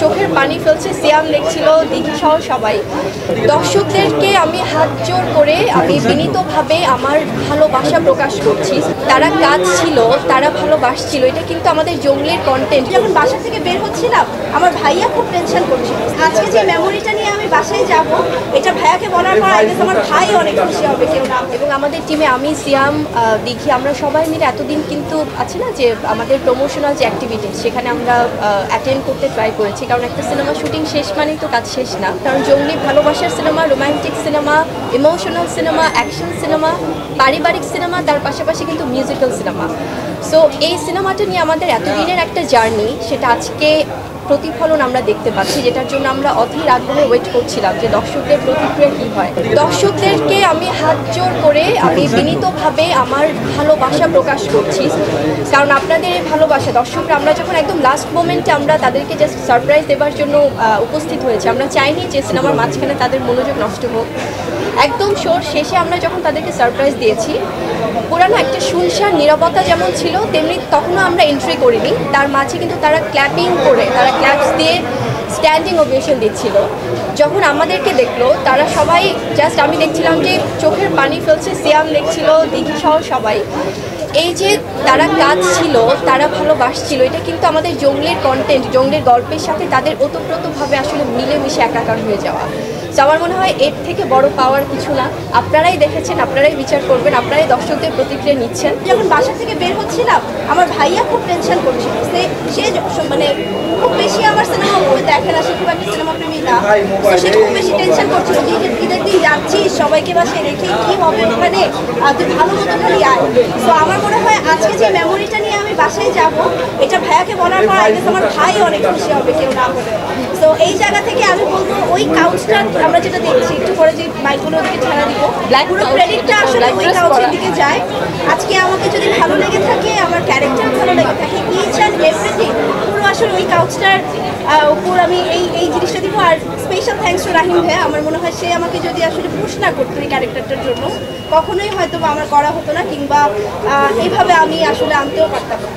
চোখের পানি ফেলছে, সিয়াম লিখছিল, দিঘি সহ সবাই। দর্শকদেরকে আমি হাত জোর করে আমি বিনীতভাবে আমার ভালোবাসা প্রকাশ করছি। তারা কাজ ছিল, তারা ভালোবাসছিল, এটা কিন্তু আমাদের জঙ্গলের কন্টেন্ট। যখন বাসা থেকে বের হচ্ছিলাম আমার ভাইয়া খুব টেনশন করছিল আজকে যে মেমোরিটা নিয়ে আমি বাসায় যাব, এটা ভাইয়াকে বলার পর আই গেস আমার ভাই অনেক খুশি হবে কেউ না। এবং আমাদের টিমে আমি, সিয়াম, দিঘি, আমরা সবাই মিলে এতদিন কিন্তু আছে না যে আমাদের প্রমোশনাল যে অ্যাক্টিভিটিস সেখানে আমরা অ্যাটেন্ড করতে ট্রাই করেছি, কারণ একটা সিনেমা শুটিং শেষ মানেই তো কাজ শেষ না। কারণ জঙ্গলি ভালোবাসার cinema, romantic cinema, emotional cinema, action cinema, পারিবারিক সিনেমা, তার পাশাপাশি কিন্তু মিউজিক্যাল সিনেমা। সো এই সিনেমাটা নিয়ে আমাদের এতদিনের একটা জার্নি, সেটা আজকে প্রতিফলন আমরা দেখতে পাচ্ছি, যেটার জন্য আমরা অধীর আগ্রহে ওয়েট করছিলাম যে দর্শকদের প্রতিক্রিয়া কী হয়। দর্শকদেরকে আমি হাত জোর করে আমি বিনীতভাবে আমার ভালোবাসা প্রকাশ করছি, কারণ আপনাদের এই ভালোবাসা দর্শকরা, আমরা যখন একদম লাস্ট মোমেন্টে আমরা তাদেরকে জাস্ট সারপ্রাইজ দেওয়ার জন্য উপস্থিত হয়েছি, আমরা চাইনি যে সিনেমার মাঝখানে তাদের মনোযোগ নষ্ট হোক। একদম শোর শেষে আমরা যখন তাদেরকে সারপ্রাইজ দিয়েছি, পুরানো একটা শুনশান নীরবতা যেমন ছিল তেমনি তখনও আমরা এন্ট্রি করিনি, তার মাঝে কিন্তু তারা ক্ল্যাপিং করে, তারা ক্ল্যাপস দিয়ে স্ট্যান্ডিং ওভেশন দিচ্ছিল। যখন আমাদেরকে দেখলো তারা সবাই জাস্ট, আমি দেখছিলাম যে চোখের পানি ফেলছে, সিয়াম লিখছিল, দিঘি সহ সবাই। এই যে তারা কাজ ছিল, তারা ভালোবাসছিল, এটা কিন্তু আমাদের জঙ্গলের কন্টেন্ট, জঙ্গলের গল্পের সাথে তাদের ওতপ্রোতভাবে আসলে মিলেমিশে একাকার হয়ে যাওয়া। তো আমার মনে হয় এর থেকে বড় পাওয়ার কিছু না। আপনারাই দেখেছেন, আপনারাই বিচার করবেন, আপনারাই দর্শকদের প্রতিক্রিয়া নিচ্ছেন। যখন বাসা থেকে বের হচ্ছিলাম আমার ভাইয়া খুব টেনশন করছিল, সে মানে খুব বেশি আমার সিনেমা মুভি দেখে না, সে খুব একটা সিনেমা প্রেমী না, সে খুব বেশি টেনশন করছিল যে ঈদের দিন যাচ্ছিস, সবাইকে বাসায় রেখে কী হবে ওখানে, তুই ভালো মতো করে আয়। তো আমার মনে হয় আজকে যে মেমোরিটা নিয়ে আমি বাসায় যাব, এটা ভাইয়াকে বলার পর আই গেস আমার ভাই অনেক খুশি হবে কেউ না বলে। তো এই জায়গা থেকে আমি বলবো ওই কাউচটা আমরা যেটা দেখছি, একটু পরে যে মাইকগুলো দিকে ছাড়া দিব, পুরো ক্রেডিটটা আসলে ওই কাউচের দিকে যায়। আজকে আমাকে যদি ভালো লেগে থাকে, আমার ক্যারেক্টার ভালো লেগে থাকে, ইচ অ্যান্ড এভরিথিং পুরো আসলে ওই কাউচটার উপর আমি এই জিনিসটা দিব। আর স্পেশাল থ্যাঙ্কস টু রাহিম ভাই, আমার মনে হয় সে আমাকে যদি আসলে পুশ না করতো এই ক্যারেক্টারটার জন্য, কখনোই হয়তো আমার করা হতো না, কিংবা এইভাবে আমি আসলে আনতেও পারতাম না।